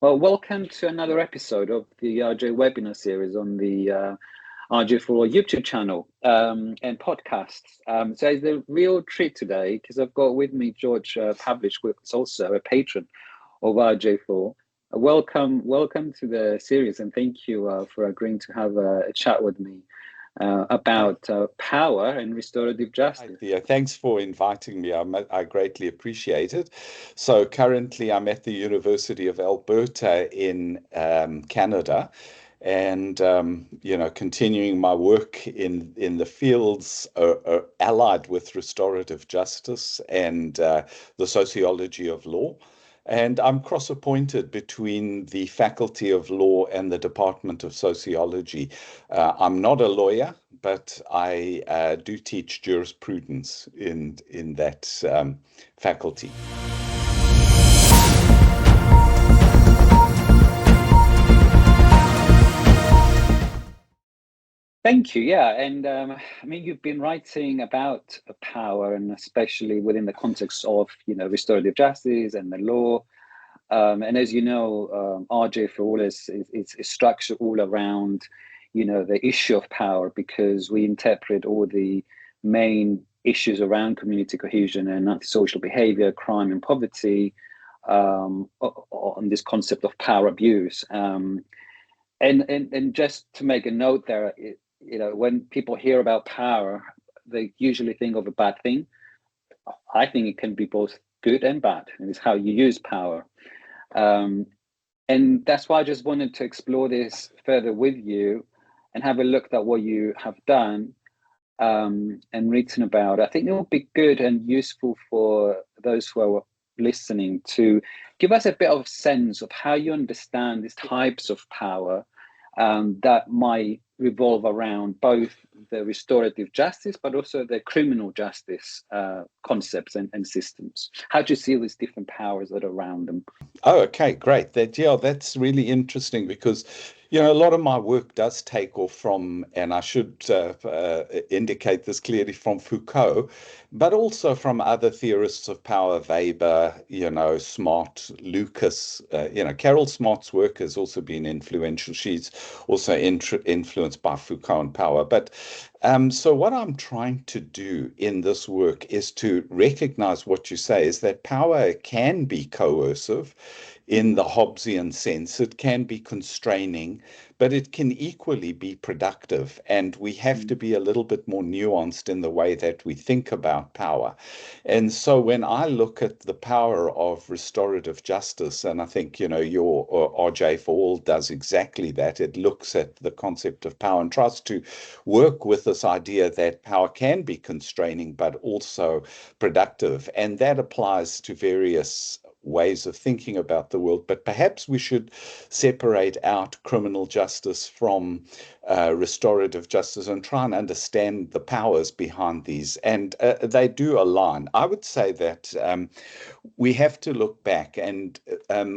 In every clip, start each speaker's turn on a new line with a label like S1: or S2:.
S1: Well, welcome to another episode of the rjwebinar series on the RJ4 YouTube channel and podcasts. So it's a real treat today because I've got with me George Pavlich, who is also a patron of RJ4. Welcome to the series, and thank you for agreeing to have a chat with me about power and restorative justice.
S2: Yeah, thanks for inviting me. I greatly appreciate it. So currently I'm at the University of Alberta in Canada, and continuing my work in the fields allied with restorative justice and the sociology of law. And I'm cross-appointed between the Faculty of Law and the Department of Sociology. I'm not a lawyer, but I do teach jurisprudence in that faculty.
S1: Thank you. Yeah, and I mean, you've been writing about power, and especially within the context of restorative justice and the law. And as you know, RJ for all is structured all around the issue of power, because we interpret all the main issues around community cohesion and antisocial behavior, crime, and poverty on this concept of power abuse. And just to make a note there, when people hear about power, they usually think of a bad thing. I think it can be both good and bad, and it's how you use power. And that's why I just wanted to explore this further with you and have a look at what you have done and written about. I think it would be good and useful for those who are listening to give us a bit of sense of how you understand these types of power that might revolve around both the restorative justice, but also the criminal justice concepts and systems. How do you see these different powers that are around them?
S2: Oh, okay, great. That's really interesting because, a lot of my work does take off from, and I should indicate this clearly, from Foucault, but also from other theorists of power, Weber, Smart, Lucas. Carol Smart's work has also been influential. She's also influenced by Foucault and power. But so what I'm trying to do in this work is to recognize what you say is that power can be coercive in the Hobbesian sense. It can be constraining, but it can equally be productive. And we have to be a little bit more nuanced in the way that we think about power. And so when I look at the power of restorative justice, and I think, your RJ for All does exactly that. It looks at the concept of power and tries to work with this idea that power can be constraining, but also productive. And that applies to various ways of thinking about the world, but perhaps we should separate out criminal justice from restorative justice and try and understand the powers behind these. And they do align. I would say that we have to look back, and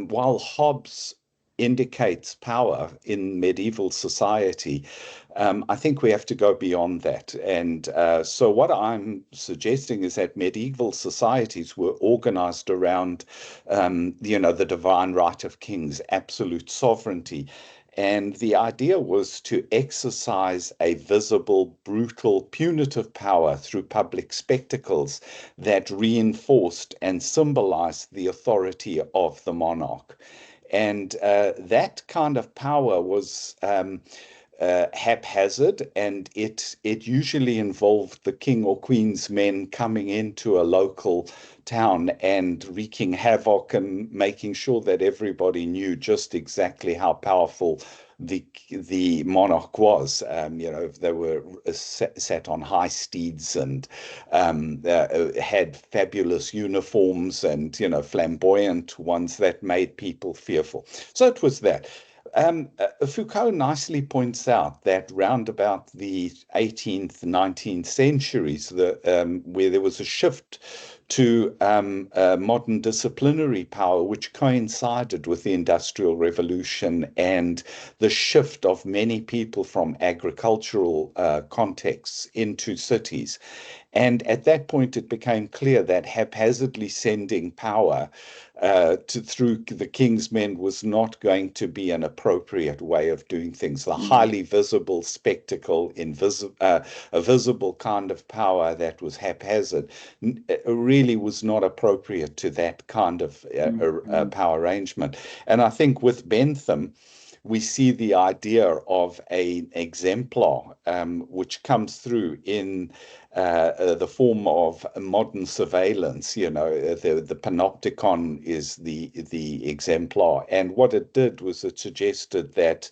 S2: while Hobbes indicates power in medieval society, I think we have to go beyond that. And so what I'm suggesting is that medieval societies were organized around, the divine right of kings, absolute sovereignty. And the idea was to exercise a visible, brutal, punitive power through public spectacles that reinforced and symbolized the authority of the monarch. And that kind of power was haphazard, and it usually involved the king or queen's men coming into a local town and wreaking havoc and making sure that everybody knew just exactly how powerful the monarch was. They were sat on high steeds and had fabulous uniforms and flamboyant ones that made people fearful. So it was that. Foucault nicely points out that round about the 18th, 19th centuries, where there was a shift to modern disciplinary power, which coincided with the Industrial Revolution and the shift of many people from agricultural contexts into cities. And at that point, it became clear that haphazardly sending power through the king's men was not going to be an appropriate way of doing things. The highly visible spectacle, a visible kind of power that was haphazard, really was not appropriate to that kind of power arrangement. And I think with Bentham, we see the idea of an exemplar, which comes through in the form of modern surveillance. The panopticon is the exemplar, and what it did was it suggested that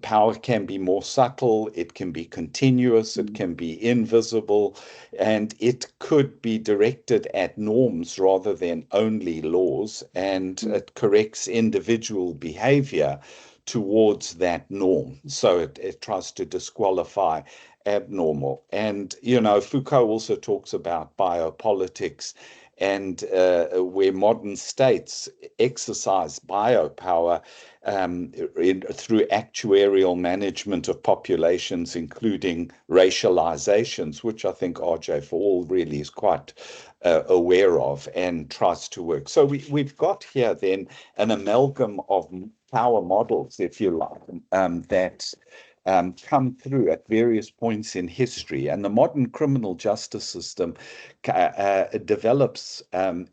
S2: power can be more subtle, it can be continuous, it can be invisible, and it could be directed at norms rather than only laws, and it corrects individual behavior towards that norm. So it tries to disqualify abnormal. And, Foucault also talks about biopolitics, and where modern states exercise biopower through actuarial management of populations, including racializations, which I think R.J. for all really is quite aware of and tries to work. So we've got here then an amalgam of power models, if you like, that come through at various points in history. And the modern criminal justice system develops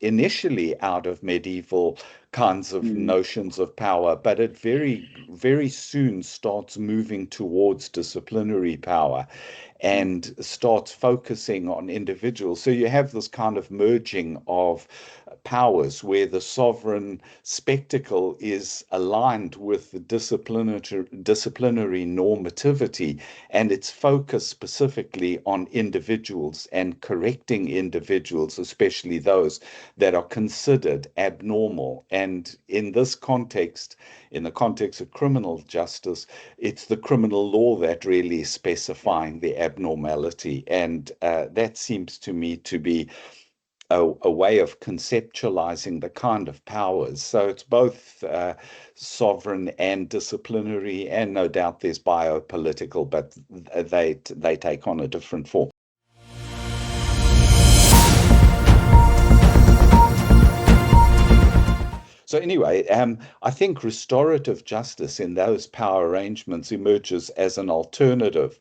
S2: initially out of medieval kinds of notions of power, but it very, very soon starts moving towards disciplinary power and starts focusing on individuals. So you have this kind of merging of powers where the sovereign spectacle is aligned with the disciplinary normativity, and it's focused specifically on individuals and correcting individuals, especially those that are considered abnormal. And in this context, in the context of criminal justice, it's the criminal law that really is specifying the abnormality. And that seems to me to be a way of conceptualizing the kind of powers. So it's both sovereign and disciplinary, and no doubt there's biopolitical, but they take on a different form. So anyway, I think restorative justice in those power arrangements emerges as an alternative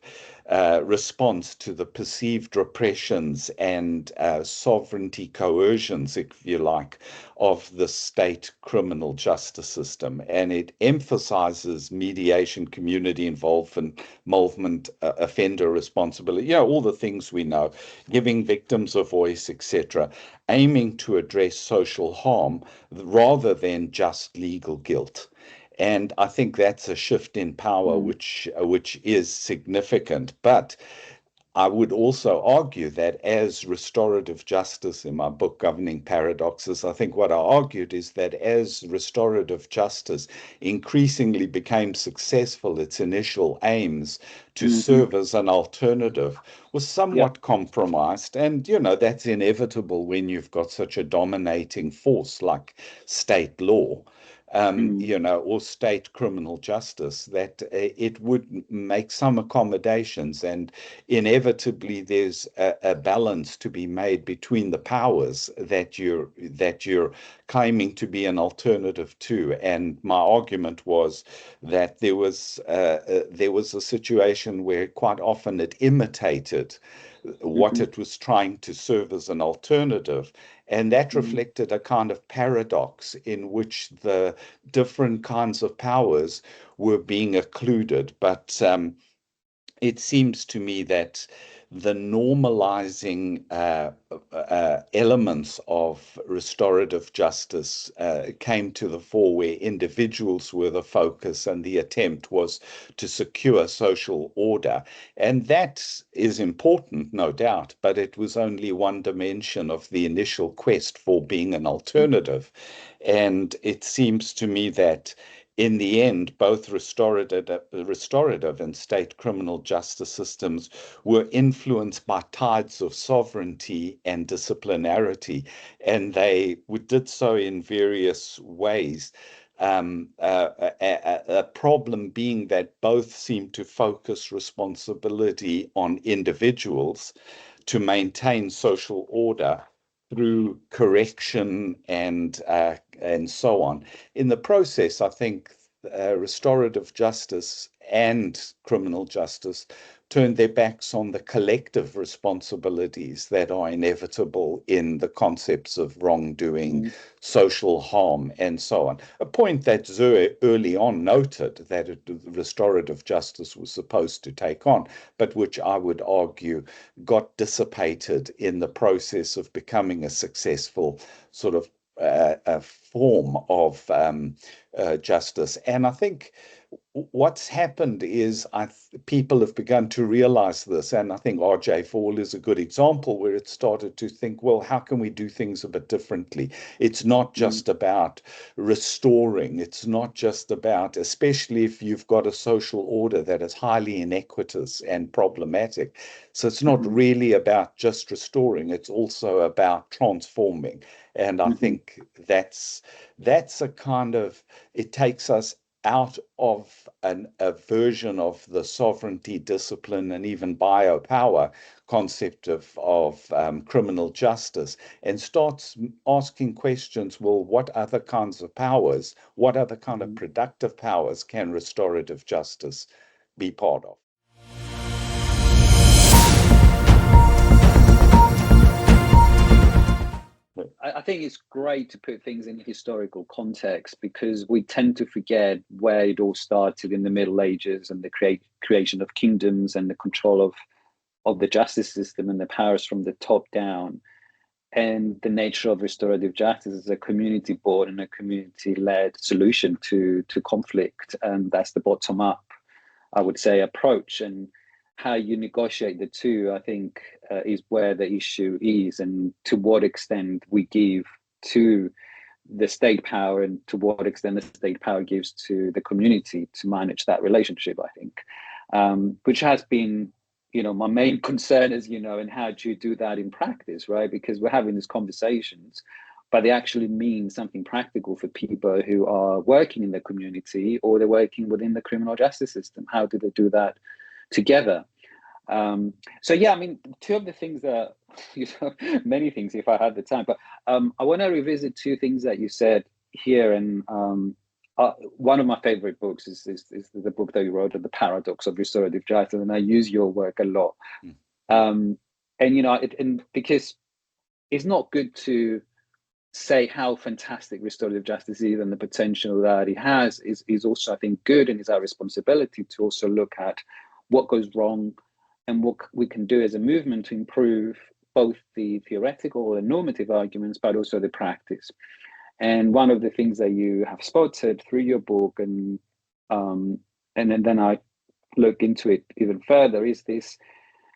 S2: response to the perceived repressions and sovereignty coercions, if you like, of the state criminal justice system. And it emphasizes mediation, community involvement, offender responsibility, all the things we know, giving victims a voice, etc., aiming to address social harm rather than just legal guilt. And I think that's a shift in power, which is significant. But I would also argue that as restorative justice, in my book, Governing Paradoxes, I think what I argued is that as restorative justice increasingly became successful, its initial aims to serve as an alternative was somewhat compromised. And, that's inevitable when you've got such a dominating force like state law. Or state criminal justice, that it would make some accommodations, and inevitably there's a balance to be made between the powers that you're claiming to be an alternative to. And my argument was that there was a situation where quite often it imitated what it was trying to serve as an alternative. And that reflected a kind of paradox in which the different kinds of powers were being occluded. But it seems to me that the normalizing elements of restorative justice came to the fore, where individuals were the focus and the attempt was to secure social order. And that is important, no doubt, but it was only one dimension of the initial quest for being an alternative. And it seems to me that in the end, both restorative and state criminal justice systems were influenced by tides of sovereignty and disciplinarity, and they did so in various ways. A problem being that both seem to focus responsibility on individuals to maintain social order through correction and so on. In the process, I think restorative justice and criminal justice turn their backs on the collective responsibilities that are inevitable in the concepts of wrongdoing, social harm, and so on. A point that Zoe early on noted that restorative justice was supposed to take on, but which I would argue got dissipated in the process of becoming a successful sort of a form of justice. And I think what's happened is people have begun to realize this, and I think RJ Fall is a good example where it started to think, well, how can we do things a bit differently? It's not just about restoring. It's not just about, especially if you've got a social order that is highly inequitous and problematic. So it's not really about just restoring. It's also about transforming. And I think that's a kind of, it takes us out of a version of the sovereignty, discipline, and even biopower concept of criminal justice, and starts asking questions, well, what other kinds of powers, what other kind of productive powers can restorative justice be part of?
S1: I think it's great to put things in historical context, because we tend to forget where it all started in the Middle Ages and the creation of kingdoms and the control of the justice system and the powers from the top down, and the nature of restorative justice as a community-born and a community-led solution to conflict. And that's the bottom-up, I would say, approach. And how you negotiate the two, I think, is where the issue is, and to what extent we give to the state power and to what extent the state power gives to the community to manage that relationship, I think, which has been, my main concern is, and how do you do that in practice, right? Because we're having these conversations, but they actually mean something practical for people who are working in the community or they're working within the criminal justice system. How do they do that together? So yeah, I mean, two of the things that, many things if I had the time, but I want to revisit two things that you said here. And one of my favorite books is the book that you wrote, The Paradox of Restorative Justice, and I use your work a lot. And and because it's not good to say how fantastic restorative justice is and the potential that it has, is also, I think, good, and it's our responsibility to also look at what goes wrong and what we can do as a movement to improve both the theoretical and normative arguments, but also the practice. And one of the things that you have spotted through your book, and then I look into it even further, is this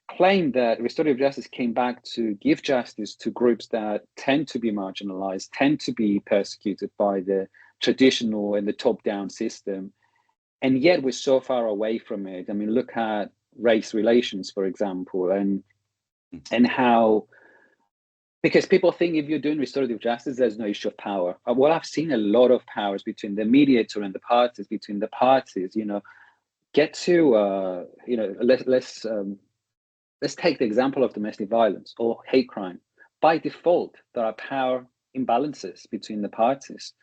S1: claim that restorative justice came back to give justice to groups that tend to be marginalized, tend to be persecuted by the traditional and the top-down system. And yet we're so far away from it. I mean, look at race relations, for example, and how, because people think if you're doing restorative justice, there's no issue of power. Well, I've seen a lot of powers between the mediator and the parties, between the parties, get to, let's take the example of domestic violence or hate crime. By default, there are power imbalances between the parties.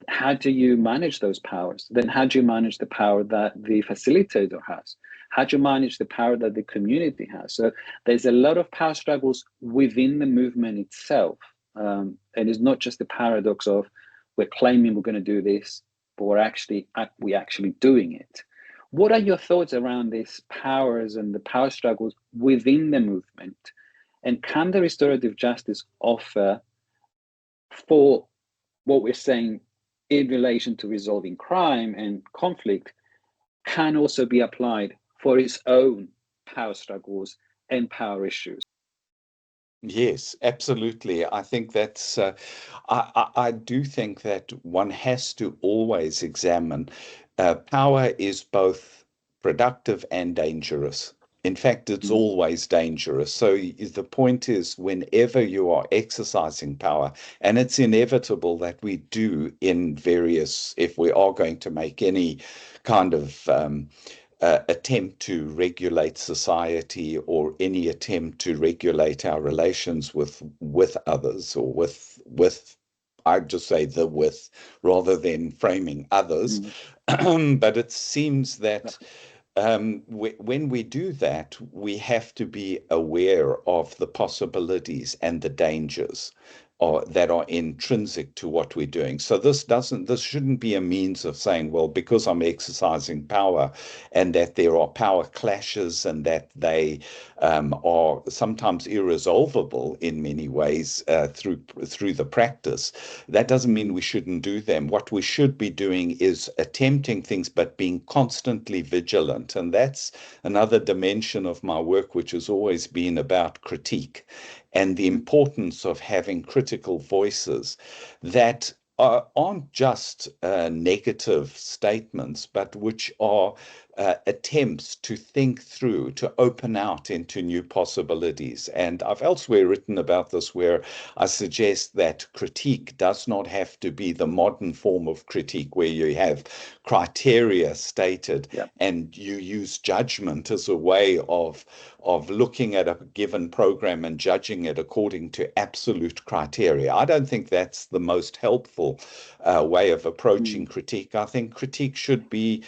S1: How do you manage those powers? Then how do you manage the power that the facilitator has? How do you manage the power that the community has? So there's a lot of power struggles within the movement itself. And it's not just the paradox of we're claiming we're going to do this, but we're actually doing it. What are your thoughts around these powers and the power struggles within the movement? And can the restorative justice offer for what we're saying in relation to resolving crime and conflict can also be applied for its own power struggles and power issues?
S2: Yes, absolutely. I think that's, I do think that one has to always examine power is both productive and dangerous. In fact, it's always dangerous. So the point is, whenever you are exercising power, and it's inevitable that we do in various, if we are going to make any kind of attempt to regulate society or any attempt to regulate our relations with others, or with I'd just say the with rather than framing others. But it seems that when we do that, we have to be aware of the possibilities and the dangers that are intrinsic to what we're doing. So this shouldn't be a means of saying, well, because I'm exercising power, and that there are power clashes, and that they are sometimes irresolvable in many ways through the practice. That doesn't mean we shouldn't do them. What we should be doing is attempting things, but being constantly vigilant. And that's another dimension of my work, which has always been about critique and the importance of having critical voices that aren't just negative statements, but which are attempts to think through, to open out into new possibilities. And I've elsewhere written about this, where I suggest that critique does not have to be the modern form of critique, where you have criteria stated and you use judgment as a way of looking at a given program and judging it according to absolute criteria. I don't think that's the most helpful way of approaching critique. I think critique should be,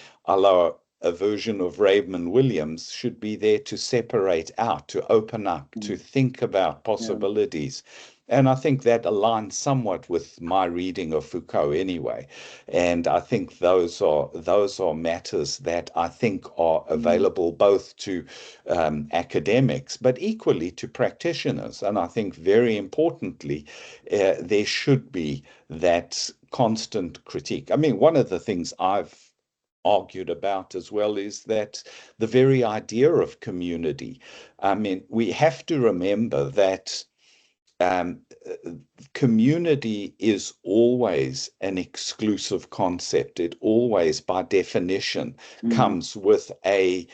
S2: a version of Raymond Williams, should be there to separate out, to open up, to think about possibilities. And I think that aligns somewhat with my reading of Foucault anyway. And I think those are matters that I think are available both to academics, but equally to practitioners. And I think very importantly, there should be that constant critique. I mean, one of the things I've argued about as well is that the very idea of community. I mean, we have to remember that community is always an exclusive concept. It always, by definition, comes with a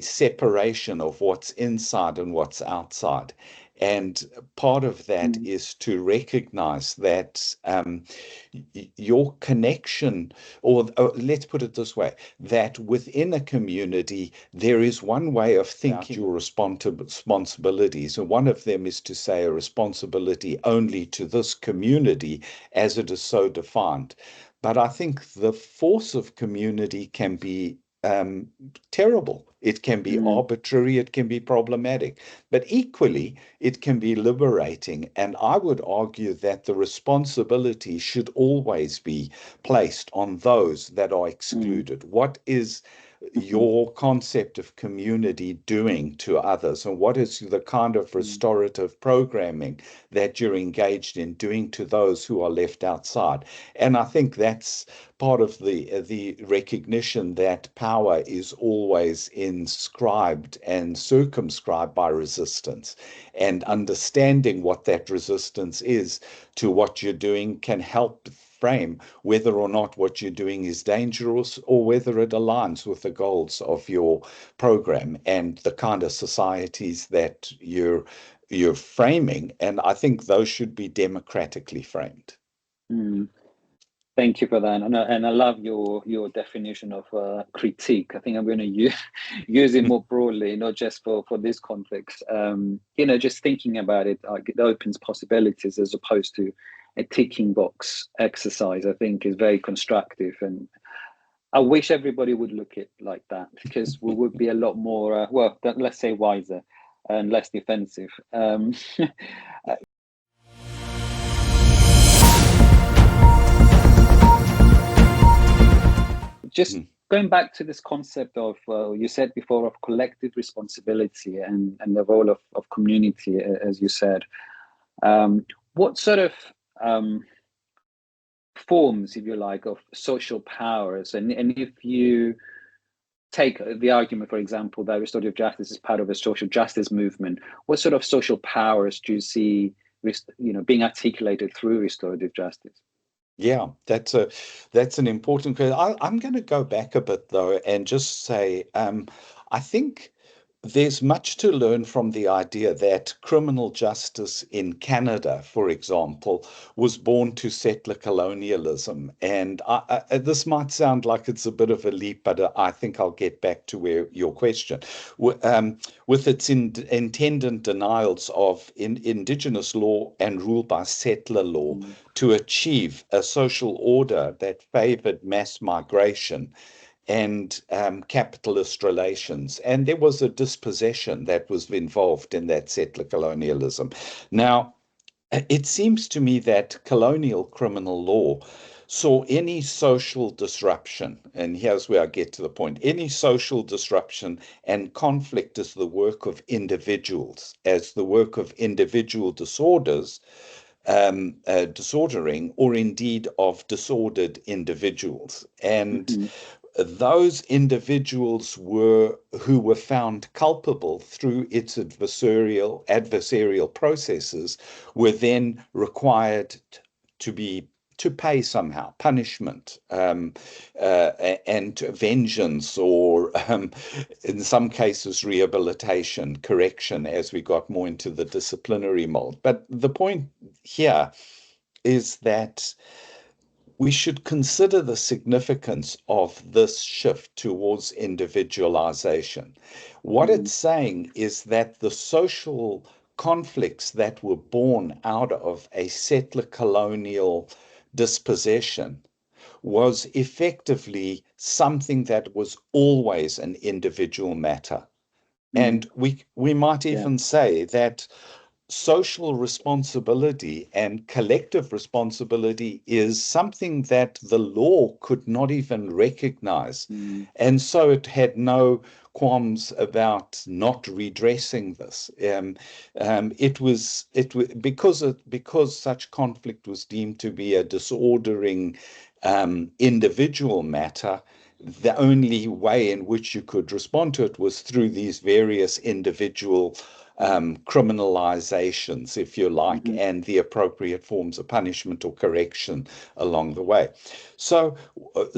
S2: separation of what's inside and what's outside. And part of that is to recognize that your connection, or let's put it this way, that within a community, there is one way of thinking your responsibilities. And one of them is to say a responsibility only to this community as it is so defined. But I think the force of community can be terrible. It can be arbitrary, it can be problematic, but equally it can be liberating. And I would argue that the responsibility should always be placed on those that are excluded. What is your concept of community doing to others, and what is the kind of restorative programming that you're engaged in doing to those who are left outside? And I think that's part of the recognition that power is always inscribed and circumscribed by resistance, and understanding what that resistance is to what you're doing can help frame whether or not what you're doing is dangerous, or whether it aligns with the goals of your program and the kind of societies that you're framing. And I think those should be democratically framed.
S1: Thank you for that, and I love your definition of critique. I think I'm going to use it more broadly, not just for this context. Just thinking about it, it opens possibilities as opposed to a ticking box exercise. I think is very constructive, and I wish everybody would look at it like that, because we would be a lot more, let's say, wiser and less defensive. Just going back to this concept of, you said before, of collective responsibility and the role of community, as you said. What sort of forms, if you like, of social powers, and if you take the argument, for example, that restorative justice is part of a social justice movement, what sort of social powers do you see being articulated through restorative justice?
S2: Yeah, that's an important question. I'm going to go back a bit though, and just say I think there's much to learn from the idea that criminal justice in Canada, for example, was born to settler colonialism. And this might sound like it's a bit of a leap, but I think I'll get back to where your question. With its intended denials of Indigenous law and rule by settler law to achieve a social order that favored mass migration and capitalist relations. And there was a dispossession that was involved in that settler colonialism. Now, it seems to me that colonial criminal law saw any social disruption, and here's where I get to the point, any social disruption and conflict as the work of individuals, as the work of individual disordering, or indeed of disordered individuals. And those individuals who were found culpable through its adversarial processes were then required to pay somehow punishment, and vengeance, or in some cases rehabilitation, correction, as we got more into the disciplinary mold. But the point here is that we should consider the significance of this shift towards individualization. What it's saying is that the social conflicts that were born out of a settler colonial dispossession was effectively something that was always an individual matter. And we might even say that social responsibility and collective responsibility is something that the law could not even recognize. And so it had no qualms about not redressing this. Because such conflict was deemed to be a disordering individual matter. The only way in which you could respond to it was through these various individual criminalizations, if you like, and the appropriate forms of punishment or correction along the way. So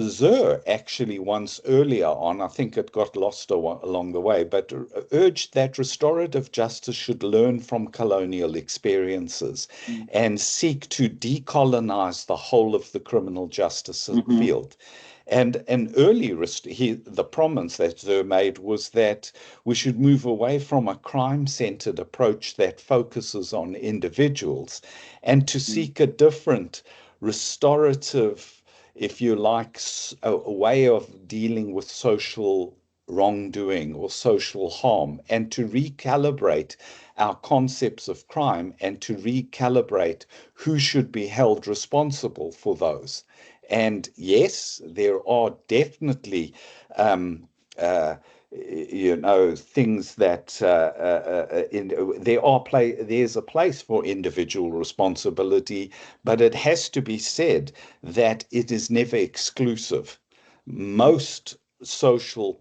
S2: Zur actually once earlier on, I think it got lost along the way, but urged that restorative justice should learn from colonial experiences and seek to decolonize the whole of the criminal justice field. And the promise that Zur made was that we should move away from a crime-centered approach that focuses on individuals and to seek a different restorative, if you like, a way of dealing with social wrongdoing or social harm, and to recalibrate our concepts of crime and to recalibrate who should be held responsible for those. And yes, there are definitely, things that there's a place for individual responsibility, but it has to be said that it is never exclusive. Most social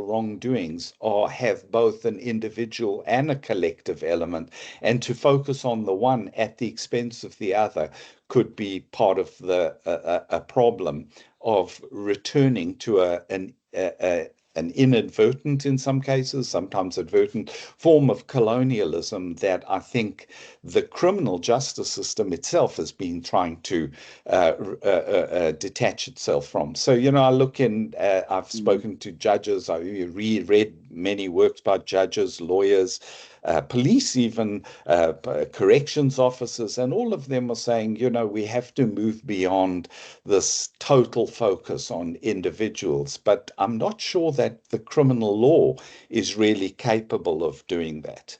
S2: wrongdoings have both an individual and a collective element, and to focus on the one at the expense of the other could be part of a problem of returning to an inadvertent, in some cases, sometimes advertent form of colonialism that I think the criminal justice system itself has been trying to detach itself from. So, I look in, I've spoken to judges, I read many works by judges, lawyers, police, even corrections officers, and all of them are saying, we have to move beyond this total focus on individuals. But I'm not sure that the criminal law is really capable of doing that.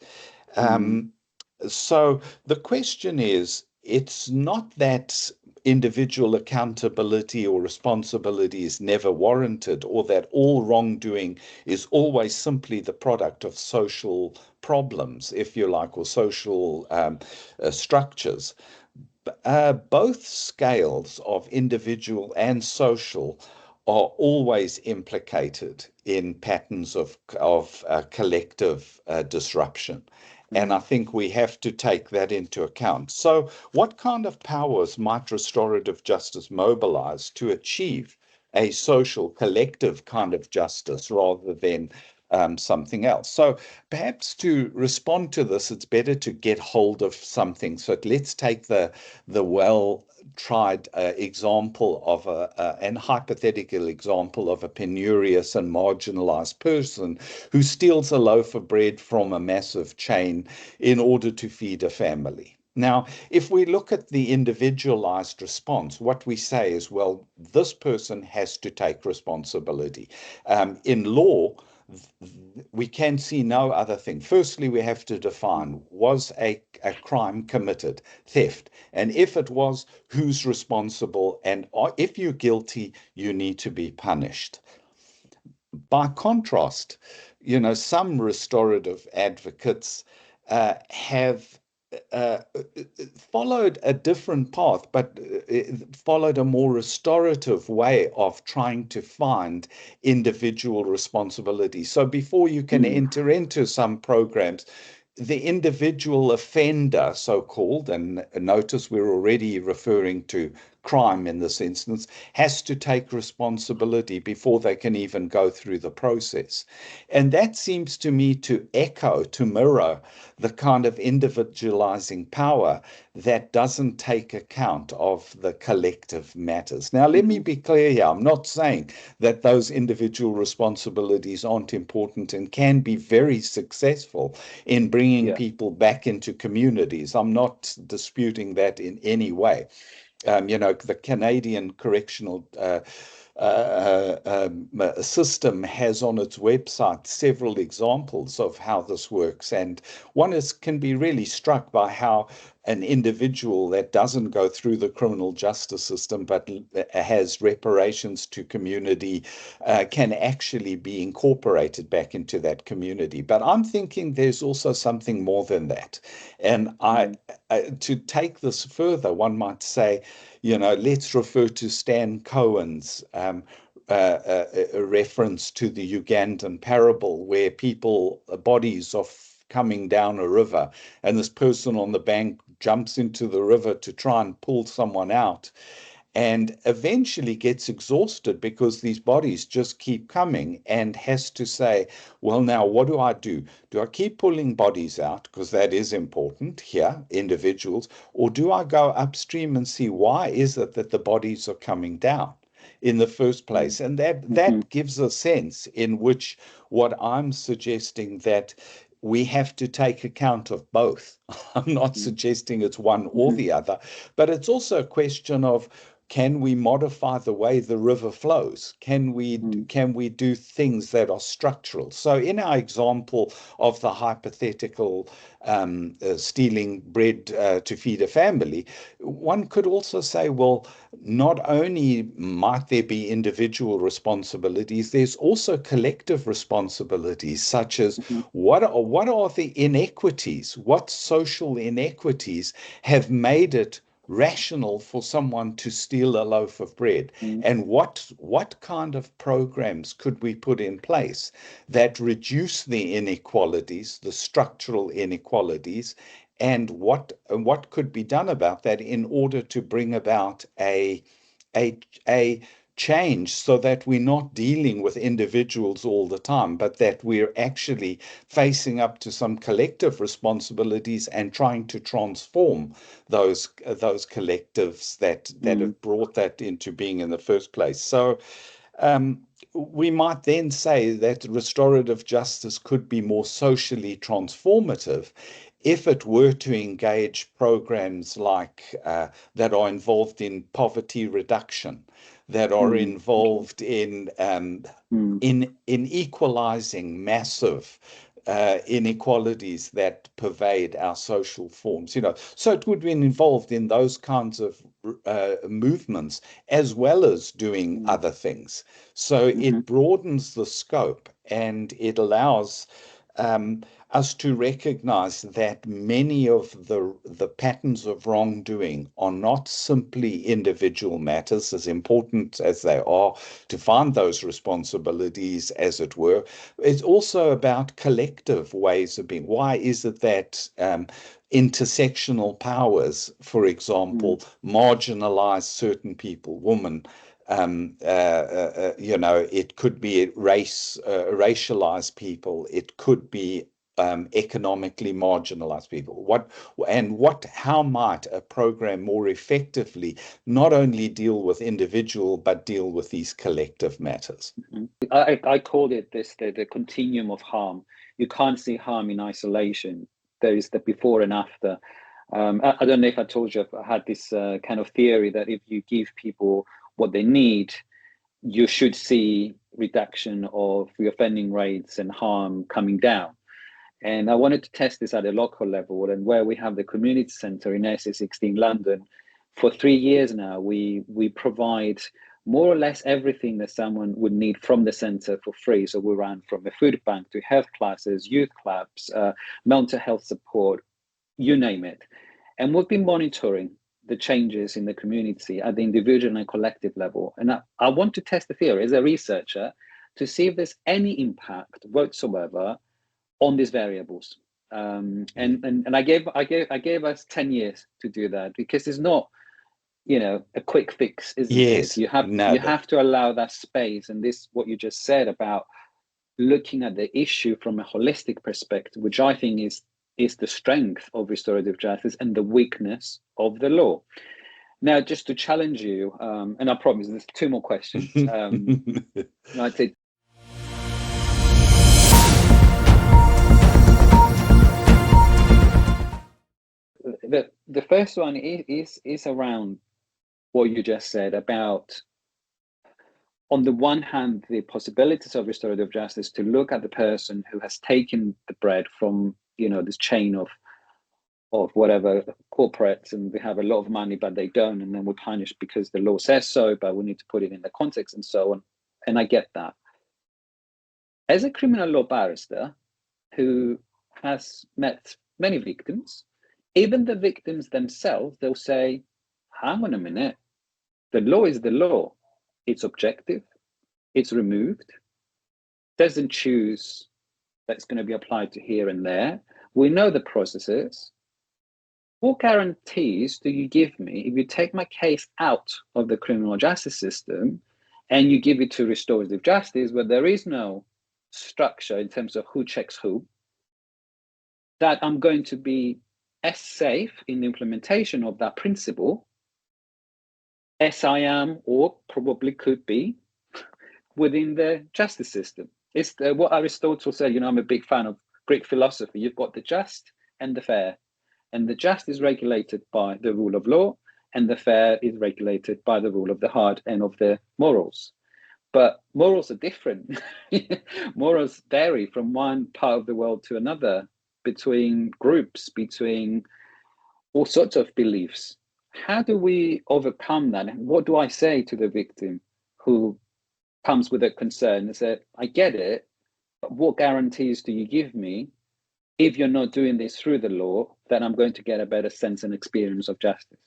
S2: So the question is, it's not that individual accountability or responsibility is never warranted, or that all wrongdoing is always simply the product of social problems, if you like, or social structures. Both scales of individual and social are always implicated in patterns of collective disruption. And I think we have to take that into account. So what kind of powers might restorative justice mobilize to achieve a social collective kind of justice rather than something else. So perhaps to respond to this, it's better to get hold of something. So let's take the well-tried example of an hypothetical example of a penurious and marginalized person who steals a loaf of bread from a massive chain in order to feed a family. Now, if we look at the individualized response, what we say is, well, this person has to take responsibility. In law, we can see no other thing. Firstly, we have to define, was a crime committed, theft? And if it was, who's responsible? And if you're guilty, you need to be punished. By contrast, some restorative advocates have uh, followed a different path, but followed a more restorative way of trying to find individual responsibility. So before you can enter into some programs, the individual offender, so-called, and notice we're already referring to crime in this instance, has to take responsibility before they can even go through the process. And that seems to me to echo, to mirror the kind of individualizing power that doesn't take account of the collective matters. Now, let me be clear here. I'm not saying that those individual responsibilities aren't important and can be very successful in bringing people back into communities. I'm not disputing that in any way. The Canadian correctional system has on its website several examples of how this works. And one can be really struck by how an individual that doesn't go through the criminal justice system but has reparations to community can actually be incorporated back into that community. But I'm thinking there's also something more than that. And to take this further, one might say, let's refer to Stan Cohen's a reference to the Ugandan parable where bodies are coming down a river, and this person on the bank jumps into the river to try and pull someone out, and eventually gets exhausted because these bodies just keep coming, and has to say, well, now what do I do? Do I keep pulling bodies out, because that is important here, individuals, or do I go upstream and see why is it that the bodies are coming down in the first place? And that gives a sense in which what I'm suggesting, that we have to take account of both. I'm not suggesting it's one or the other, but it's also a question of, can we modify the way the river flows? Can we do things that are structural? So in our example of the hypothetical stealing bread to feed a family, one could also say, well, not only might there be individual responsibilities, there's also collective responsibilities, such as what are the inequities? What social inequities have made it rational for someone to steal a loaf of bread? And what kind of programs could we put in place that reduce the inequalities, the structural inequalities, and what could be done about that in order to bring about a change, so that we're not dealing with individuals all the time, but that we're actually facing up to some collective responsibilities and trying to transform those collectives that have brought that into being in the first place. So we might then say that restorative justice could be more socially transformative if it were to engage programs like that are involved in poverty reduction, that are involved in equalizing massive inequalities that pervade our social forms. So it would be involved in those kinds of movements, as well as doing other things. So it broadens the scope, and it allows us to recognize that many of the patterns of wrongdoing are not simply individual matters, as important as they are to find those responsibilities, as it were. It's also about collective ways of being. Why is it that intersectional powers, for example, marginalize certain people, women, It could be racialized people. It could be economically marginalized people. How might a program more effectively not only deal with individual, but deal with these collective matters?
S1: I called it the continuum of harm. You can't see harm in isolation. There is the before and after. I don't know if I told you, I had this kind of theory that if you give people what they need, you should see reduction of reoffending rates and harm coming down. And I wanted to test this at a local level, and where we have the community centre in SA16 London, for 3 years now, we provide more or less everything that someone would need from the centre for free. So we ran from a food bank to health classes, youth clubs, mental health support, you name it. And we've been monitoring the changes in the community at the individual and collective level. And I want to test the theory as a researcher to see if there's any impact whatsoever on these variables. And I gave us 10 years to do that, because it's not, a quick fix, isn't
S2: Yes,
S1: it? You have to allow that space. And this, what you just said about looking at the issue from a holistic perspective, which I think is the strength of restorative justice and the weakness of the law. Now, just to challenge you, and I promise there's 2 more questions. I'd say the first one is around what you just said about, on the one hand, the possibilities of restorative justice to look at the person who has taken the bread from this chain of whatever corporates, and they have a lot of money but they don't, and then we're punished because the law says so, but we need to put it in the context and so on. And I get that. As a criminal law barrister who has met many victims, even the victims themselves, they'll say, hang on a minute, the law is the law. It's objective, it's removed, doesn't choose that it's going to be applied to here and there. We know the processes. What guarantees do you give me if you take my case out of the criminal justice system and you give it to restorative justice, where there is no structure in terms of who checks who, that I'm going to be as safe in the implementation of that principle as I am, or probably could be, within the justice system? It's what Aristotle said. I'm a big fan of Greek philosophy. You've got the just and the fair. And the just is regulated by the rule of law, and the fair is regulated by the rule of the heart and of the morals. But morals are different. Morals vary from one part of the world to another, between groups, between all sorts of beliefs. How do we overcome that? And what do I say to the victim who comes with a concern and say, I get it, but what guarantees do you give me, if you're not doing this through the law, that I'm going to get a better sense and experience of justice?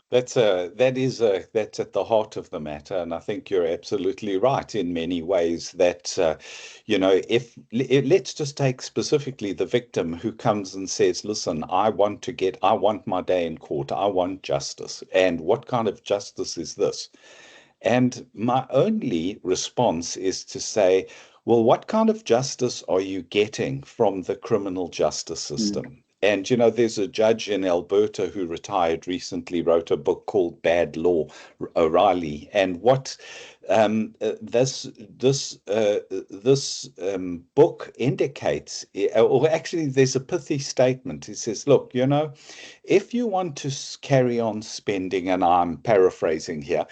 S2: That's at the heart of the matter, and I think you're absolutely right in many ways. That let's just take specifically the victim who comes and says, "Listen, I want my day in court. I want justice, and what kind of justice is this?" And my only response is to say, well, what kind of justice are you getting from the criminal justice system? And, there's a judge in Alberta who retired recently, wrote a book called Bad Law, O'Reilly. And what this book indicates, or actually there's a pithy statement. He says, look, if you want to carry on spending, and I'm paraphrasing here,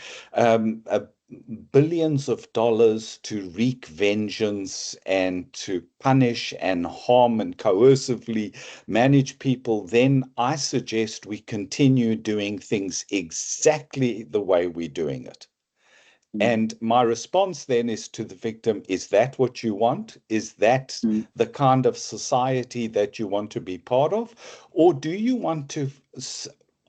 S2: billions of dollars to wreak vengeance and to punish and harm and coercively manage people, then I suggest we continue doing things exactly the way we're doing it. And my response then is to the victim, is that what you want? Is that the kind of society that you want to be part of? Or do you want to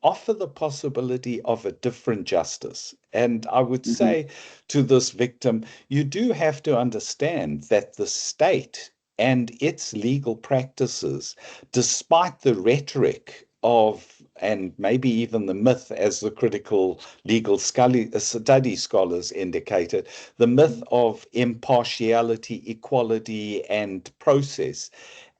S2: offer the possibility of a different justice? And I would say to this victim, you do have to understand that the state and its legal practices, despite the rhetoric of and maybe even the myth, as the critical legal study scholars indicated, the myth of impartiality, equality, and process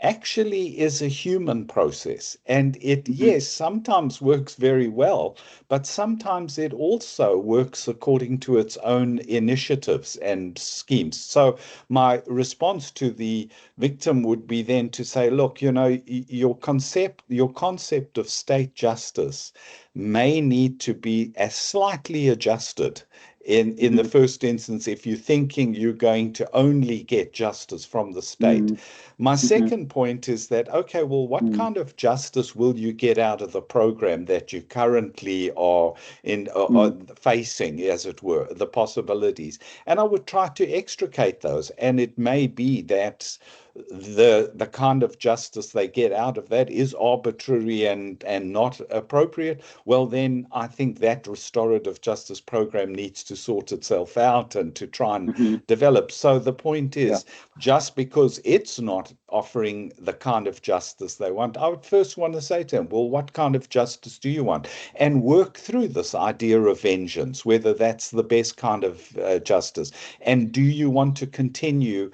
S2: actually is a human process. And it, yes, sometimes works very well, but sometimes it also works according to its own initiatives and schemes. So my response to the victim would be then to say, look, your concept of state justice may need to be as slightly adjusted in the first instance if you're thinking you're going to only get justice from the state. My second point is that, okay, well, what kind of justice will you get out of the program that you currently are facing, as it were, the possibilities? And I would try to extricate those. And it may be that the kind of justice they get out of that is arbitrary and not appropriate. Well, then I think that restorative justice program needs to sort itself out and to try and develop. So the point is, just because it's not offering the kind of justice they want, I would first want to say to them, well, what kind of justice do you want? And work through this idea of vengeance, whether that's the best kind of justice. And do you want to continue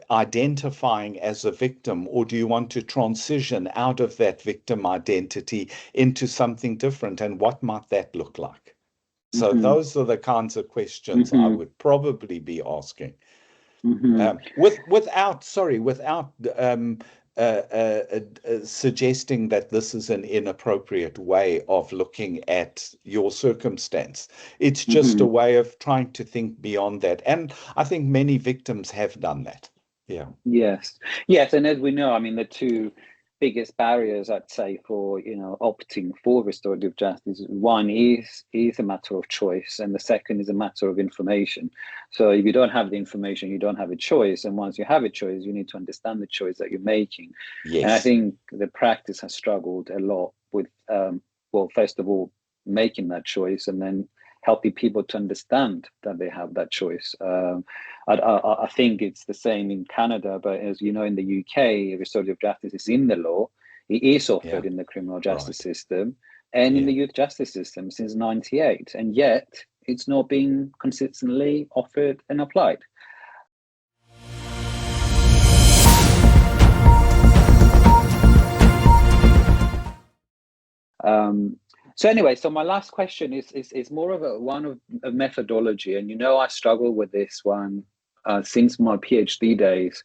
S2: identifying as a victim, or do you want to transition out of that victim identity into something different? And what might that look like? So those are the kinds of questions I would probably be asking. Without suggesting that this is an inappropriate way of looking at your circumstance. It's just a way of trying to think beyond that. And I think many victims have done that. Yeah.
S1: Yes. And as we know, I mean, the two biggest barriers, I'd say, for opting for restorative justice, one is a matter of choice, and the second is a matter of information. So if you don't have the information, you don't have a choice, and once you have a choice, you need to understand the choice that you're making.
S2: Yes.
S1: And I think the practice has struggled a lot with, well, first of all, making that choice, and then helping people to understand that they have that choice. I think it's the same in Canada, but as you know, in the UK, restorative justice is in the law. It is offered in the criminal justice system and in the youth justice system since '98, and yet it's not being consistently offered and applied. So anyway, so my last question is more of one of methodology, and I struggle with this one since my PhD days.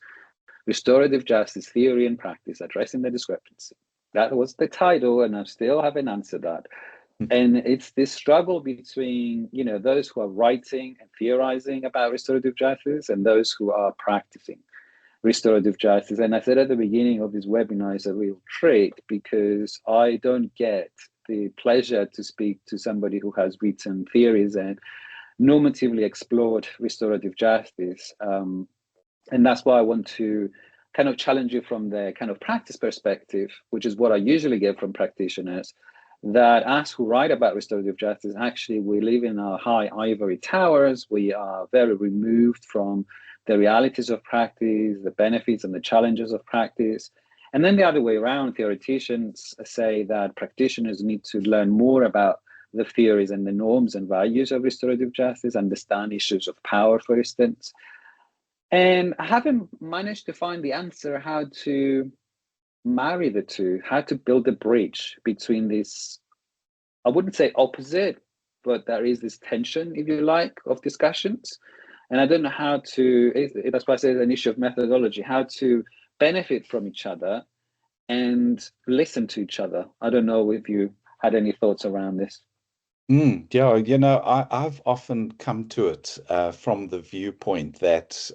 S1: Restorative Justice Theory and Practice, Addressing the Discrepancy. That was the title, and I still haven't answered that. And it's this struggle between those who are writing and theorizing about restorative justice and those who are practicing restorative justice. And I said at the beginning of this webinar, it's a real treat because I don't get the pleasure to speak to somebody who has written theories and normatively explored restorative justice. And that's why I want to kind of challenge you from the kind of practice perspective, which is what I usually get from practitioners, that us who write about restorative justice, actually we live in our high ivory towers. We are very removed from the realities of practice, the benefits and the challenges of practice. And then the other way around, theoreticians say that practitioners need to learn more about the theories and the norms and values of restorative justice, understand issues of power, for instance. And I haven't managed to find the answer how to marry the two, how to build a bridge between this, I wouldn't say opposite, but there is this tension, if you like, of discussions. And I don't know how to, that's why I say it's an issue of methodology, how to benefit from each other and listen to each other. I don't know if you had any thoughts around this.
S2: Yeah, I've often come to it from the viewpoint that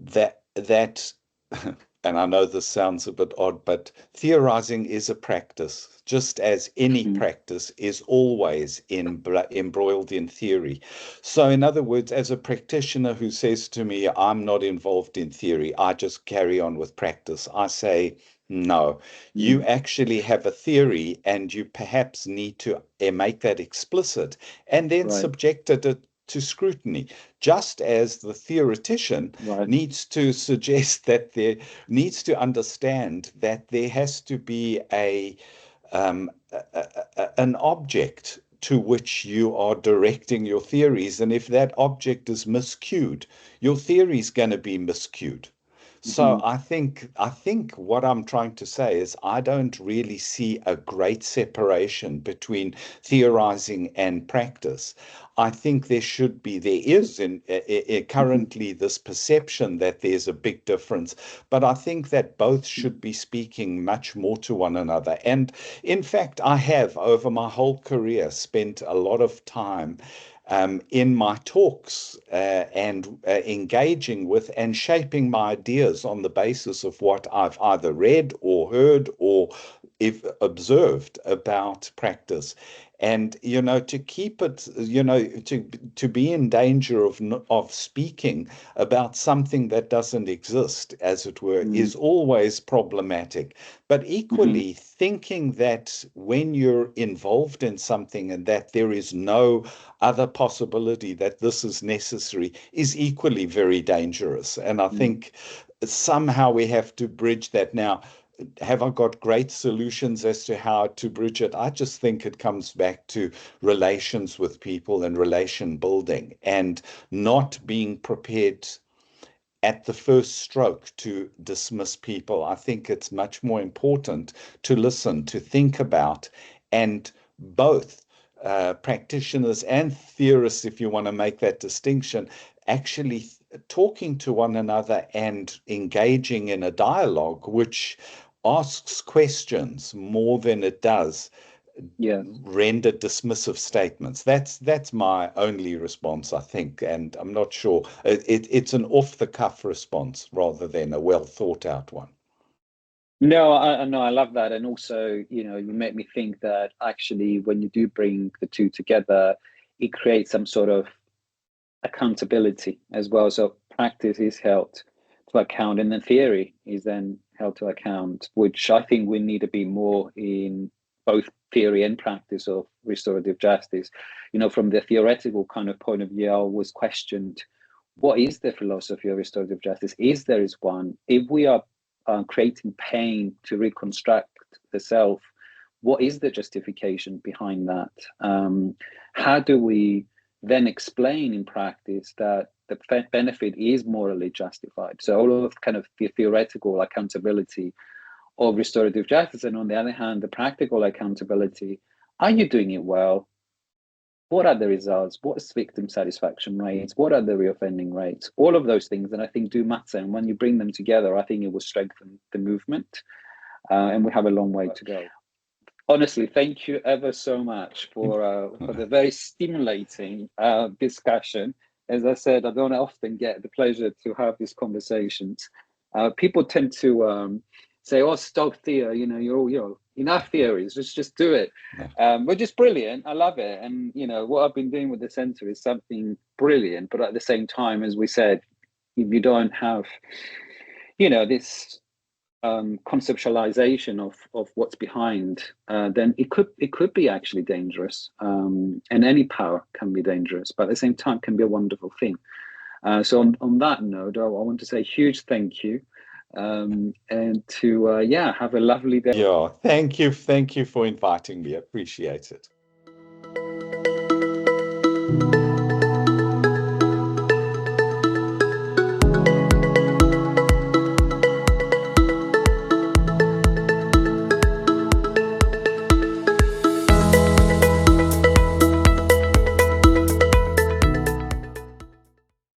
S2: that and I know this sounds a bit odd, but theorizing is a practice, just as any practice is always embroiled in theory. So in other words, as a practitioner who says to me, I'm not involved in theory, I just carry on with practice, I say, no, you actually have a theory and you perhaps need to make that explicit and then subject it to scrutiny, just as the theoretician needs to suggest that there needs to understand that there has to be a an object to which you are directing your theories. And if that object is miscued, your theory is going to be miscued. So I think what I'm trying to say is I don't really see a great separation between theorizing and practice. I think there is currently this perception that there's a big difference, but I think that both should be speaking much more to one another. And in fact, I have over my whole career spent a lot of time in my talks and engaging with and shaping my ideas on the basis of what I've either read or heard or if observed about practice. And, to keep it, to be in danger of speaking about something that doesn't exist, as it were, is always problematic. But equally, thinking that when you're involved in something and that there is no other possibility that this is necessary is equally very dangerous. And I think somehow we have to bridge that. Now, have I got great solutions as to how to bridge it? I just think it comes back to relations with people and relation building and not being prepared at the first stroke to dismiss people. I think it's much more important to listen, to think about, and both practitioners and theorists, if you want to make that distinction, actually talking to one another and engaging in a dialogue which asks questions more than it does render dismissive statements. That's my only response, I think, and I'm not sure. It's an off-the-cuff response rather than a well thought out one.
S1: No, I love that. And also, you make me think that actually when you do bring the two together, it creates some sort of accountability as well. So practice is held to account and then theory is then held to account, which I think we need to be more in both theory and practice of restorative justice. From the theoretical kind of point of view, I always questioned, what is the philosophy of restorative justice? Is there is one? If we are creating pain to reconstruct the self, what is the justification behind that? How do we then explain in practice that the benefit is morally justified? So all of kind of the theoretical accountability of restorative justice, and on the other hand, the practical accountability. Are you doing it well? What are the results? What is victim satisfaction rates? What are the reoffending rates? All of those things, and I think do matter. And when you bring them together, I think it will strengthen the movement. And we have a long way to go. Honestly, thank you ever so much for the very stimulating discussion. As I said, I don't often get the pleasure to have these conversations. People tend to say, "Oh, stop, Theo. You're enough theories. Just do it." Which is brilliant. I love it. And what I've been doing with the center is something brilliant. But at the same time, as we said, if you don't have, this conceptualization of what's behind, then it could be actually dangerous. And any power can be dangerous, but at the same time can be a wonderful thing. So on that note, I want to say a huge thank you, and to have a lovely day.
S2: Yeah, thank you for inviting me. I appreciate it.